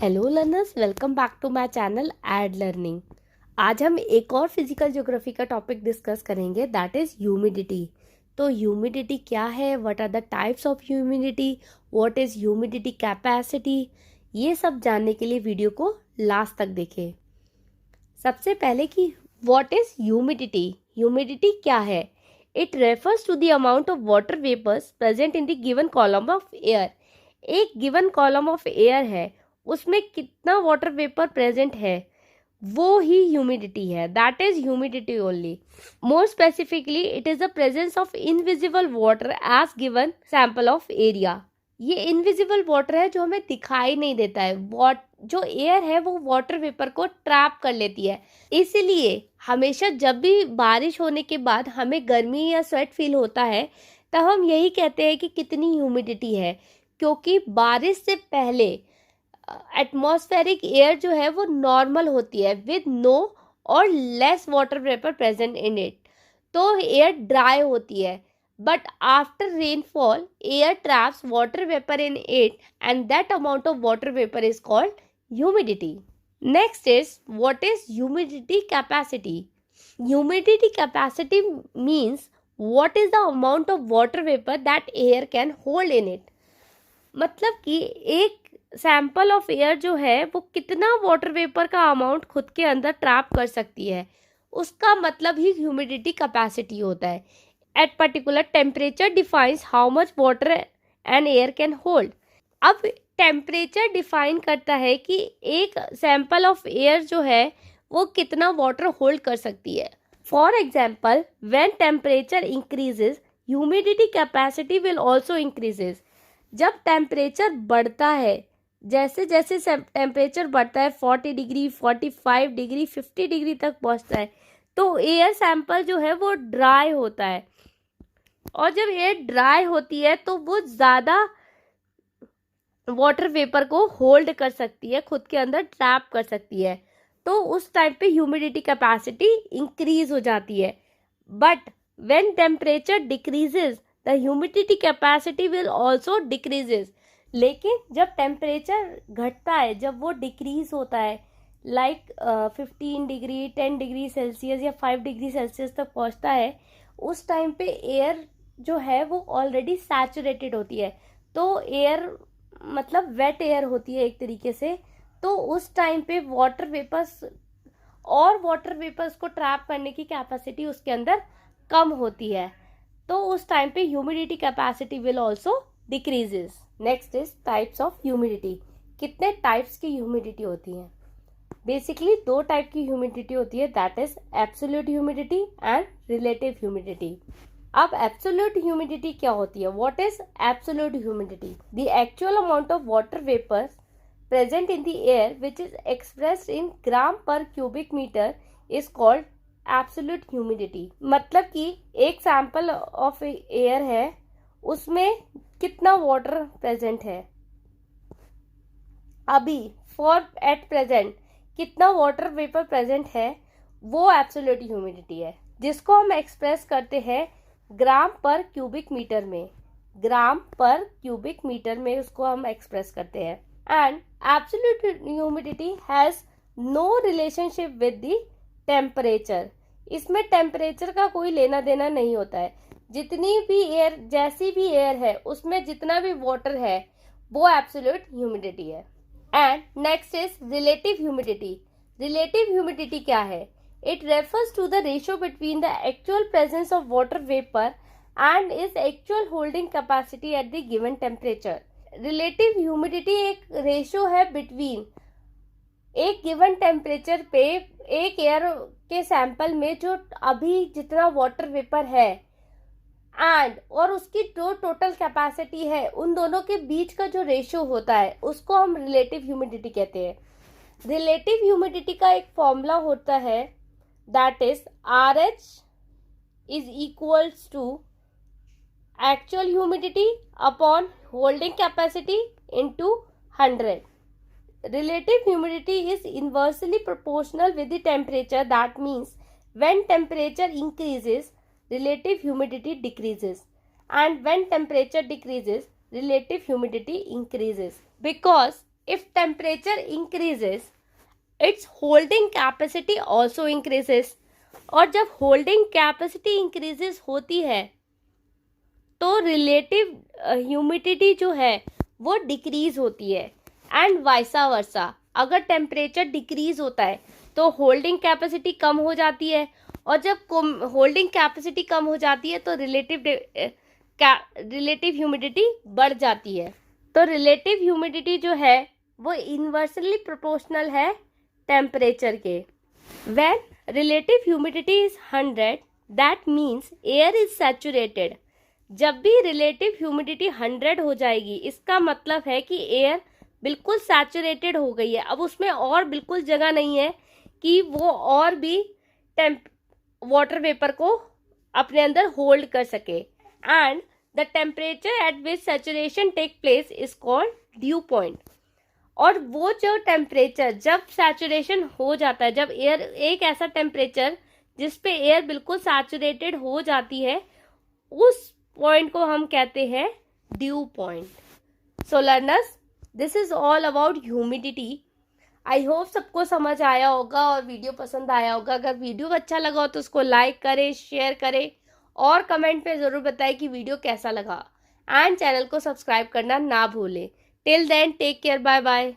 Hello learners, welcome back to my channel ed learning. आज हम एक और फिजिकल ज्योग्राफी का टॉपिक डिस्कस करेंगे, दैट इज ह्यूमिडिटी। तो ह्यूमिडिटी क्या है, what are the types of humidity, what is humidity capacity, ये सब जानने के लिए वीडियो को लास्ट तक देखें। सबसे पहले कि व्हाट इज ह्यूमिडिटी। ह्यूमिडिटी क्या है? It refers to the amount of water vapours present in the given column of air. एक गिवन कॉलम ऑफ एयर है, उसमें कितना वाटर वेपर प्रेजेंट है, वो ही ह्यूमिडिटी है। That is humidity only. More specifically it is the presence of invisible water as given sample of area. ये invisible water है जो हमें दिखाई नहीं देता है। जो एयर है वो वाटर वेपर को ट्रैप कर लेती है। इसीलिए हमेशा जब भी बारिश होने के बाद हमें गर्मी या स्वेट फील होता है, तब हम यही कहते हैं कि कितनी ह्यूमिडिटी है, क्योंकि बारिश से पहले एटमॉस्फेरिक एयर जो है वो नॉर्मल होती है विद नो और less water vapour present in it. तो एयर ड्राई होती है, but after rainfall air traps water vapour in it and that amount of water vapour is called humidity. Next is what is humidity capacity. Humidity capacity means what is the amount of water vapour that air can hold in it. मतलब कि एक sample of air जो है वो कितना water vapour का amount खुद के अंदर ट्रैप कर सकती है, उसका मतलब ही ह्यूमिडिटी कैपेसिटी होता है। At particular temperature defines how much water and air can hold. अब टेम्परेचर डिफाइन करता है कि एक सैंपल ऑफ एयर जो है वो कितना वाटर होल्ड कर सकती है। For example, when temperature increases humidity capacity will also increases. जब टेम्परेचर बढ़ता है, जैसे जैसे टेम्परेचर बढ़ता है 40 डिग्री, 45 डिग्री, 50 डिग्री तक पहुंचता है, तो एयर सैंपल जो है वो ड्राई होता है। और जब एयर ड्राई होती है तो वो ज़्यादा वाटर वेपर को होल्ड कर सकती है, खुद के अंदर ट्रैप कर सकती है। तो उस टाइम पे ह्यूमिडिटी कैपेसिटी इंक्रीज हो जाती है। But when temperature decreases the humidity capacity will also decreases. लेकिन जब टेम्परेचर घटता है, जब वो डिक्रीज होता है, लाइक 15 डिग्री, 10 डिग्री सेल्सियस या 5 डिग्री सेल्सियस तक पहुंचता है, उस टाइम पे एयर जो है वो ऑलरेडी सैचुरेटेड होती है। तो एयर मतलब वेट एयर होती है एक तरीके से। तो उस टाइम पे वाटर वेपर्स को ट्रैप करने की कैपेसिटी उसके अंदर कम होती है। तो उस टाइम पे humidity capacity will also decreases. Next is types of humidity. कितने टाइप्स की ह्यूमिडिटी होती है? बेसिकली दो टाइप की ह्यूमिडिटी होती है, that is absolute humidity and relative humidity. अब एब्सोल्यूट ह्यूमिडिटी क्या होती है? What is absolute humidity? The actual amount of water vapours present in the air which is expressed in gram per cubic meter is called absolute humidity। मतलब कि एक sample of air है, उसमें कितना water present है, अभी for at present कितना water vapour present है, वो एब्सोल्यूट ह्यूमिडिटी है, जिसको हम एक्सप्रेस करते हैं ग्राम पर क्यूबिक मीटर में। ग्राम पर क्यूबिक मीटर में उसको हम एक्सप्रेस करते हैं। And absolute humidity has no relationship with the temperature। इसमें टेम्परेचर का कोई लेना देना नहीं होता है। जितनी भी एयर, जैसी भी एयर है, उसमें जितना भी वाटर है, वो एब्सोल्यूट ह्यूमिडिटी है। And next is relative humidity. Relative humidity क्या है? It refers to the ratio between the actual presence of water vapour and is actual holding capacity at the given temperature. Relative humidity एक ratio है between एक given temperature पे एक air के sample में जो अभी जितना वाटर वेपर है एंड और उसकी जो टोटल कैपेसिटी है, उन दोनों के बीच का जो रेशियो होता है, उसको हम रिलेटिव ह्यूमिडिटी कहते हैं। रिलेटिव ह्यूमिडिटी का एक फॉर्मूला होता है, that is RH is equals to actual humidity upon holding capacity into 100। Relative humidity is inversely proportional with the temperature. That means when temperature increases, relative humidity decreases, and when temperature decreases, relative humidity increases, because if temperature increases it's holding capacity also increases, और जब holding capacity increases होती है तो relative humidity जो है वो decrease होती है, एंड वाइसा वर्सा। अगर टेम्परेचर डिक्रीज होता है तो होल्डिंग कैपेसिटी कम हो जाती है, और जब होल्डिंग कैपेसिटी कम हो जाती है तो रिलेटिव ह्यूमिडिटी बढ़ जाती है। तो रिलेटिव ह्यूमिडिटी जो है वो इन्वर्सली प्रोपोर्शनल है टेम्परेचर के। When relative humidity is 100 that means air is saturated. जब भी रिलेटिव ह्यूमिडिटी 100 हो जाएगी इसका मतलब है कि एयर बिल्कुल सैचुरेटेड हो गई है, अब उसमें और बिल्कुल जगह नहीं है कि वो और भी वाटर वेपर को अपने अंदर होल्ड कर सके, and the temperature at which saturation take place is called dew point. और वो जो टेम्परेचर जब सैचुरेशन हो जाता है, जब एयर एक ऐसा टेम्परेचर जिस पे एयर बिल्कुल सैचुरेटेड हो जाती है, उस पॉइंट को हम कहते हैं due point. So learners, this is all about humidity. I hope सबको समझ आया होगा और वीडियो पसंद आया होगा। अगर वीडियो अच्छा लगा हो तो उसको लाइक करें, शेयर करें और कमेंट पे ज़रूर बताएं कि वीडियो कैसा लगा, एंड चैनल को सब्सक्राइब करना ना भूलें। Till then take care, bye bye.